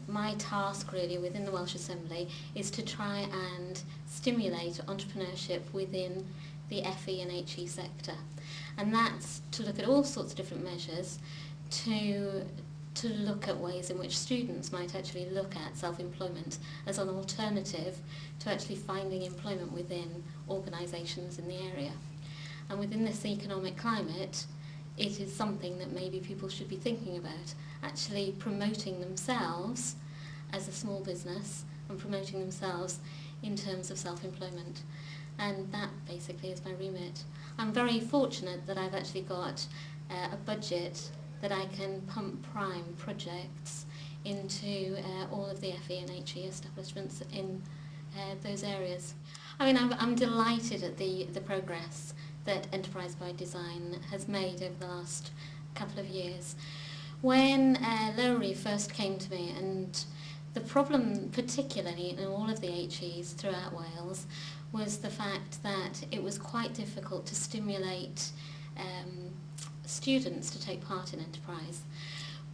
My task really within the Welsh Assembly is to try and stimulate entrepreneurship within the FE and HE sector, and that's to look at all sorts of different measures to look at ways in which students might actually look at self-employment as an alternative to actually finding employment within organisations in the area. And within this economic climate, it is something that maybe people should be thinking about, actually promoting themselves as a small business and promoting themselves in terms of self-employment. And that basically is my remit. I'm very fortunate that I've actually got a budget that I can pump prime projects into all of the FE and HE establishments in those areas. I mean, I'm delighted at the progress that Enterprise by Design has made over the last couple of years. When Lowry first came to me, and the problem particularly in all of the HEs throughout Wales was the fact that it was quite difficult to stimulate students to take part in Enterprise.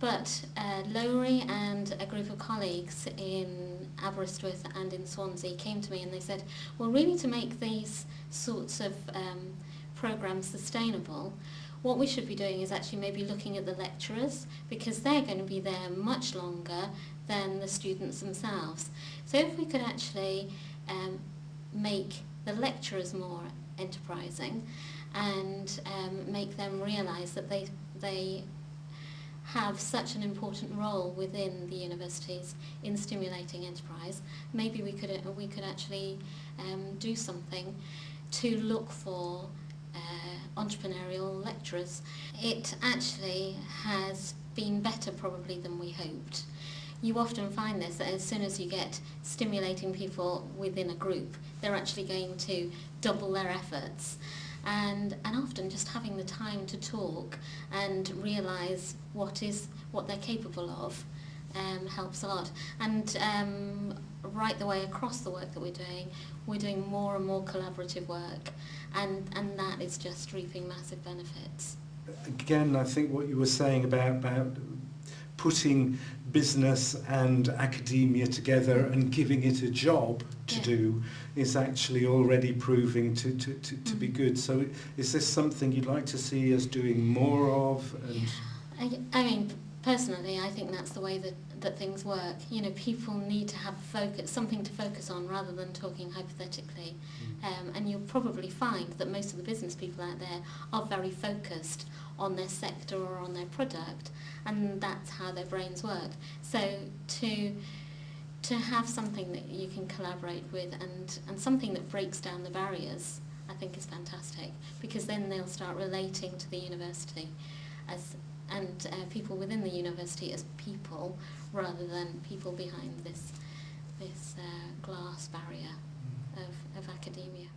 But Lowry and a group of colleagues in Aberystwyth and in Swansea came to me and they said, well, really to make these sorts of programmes sustainable, what we should be doing is actually maybe looking at the lecturers, because they're going to be there much longer than the students themselves. So if we could actually make the lecturers more enterprising and make them realise that they have such an important role within the universities in stimulating enterprise, maybe we could actually do something to look for entrepreneurial lecturers. It actually has been better probably than we hoped. You often find this, that as soon as you get stimulating people within a group, they're actually going to double their efforts. And often just having the time to talk and realise what they're capable of helps a lot. And right the way across the work that we're doing more and more collaborative work, and that is just reaping massive benefits. Again, I think what you were saying about putting business and academia together and giving it a job to do is actually already proving to be good. So is this something you'd like to see us doing more of? And I mean, personally, I think that's the way that things work. You know, people need to have something to focus on rather than talking hypothetically. And you'll probably find that most of the business people out there are very focused on their sector or on their product, and that's how their brains work. So to have something that you can collaborate with and something that breaks down the barriers, I think is fantastic, because then they'll start relating to the university and people within the university as people rather than people behind this glass barrier of academia.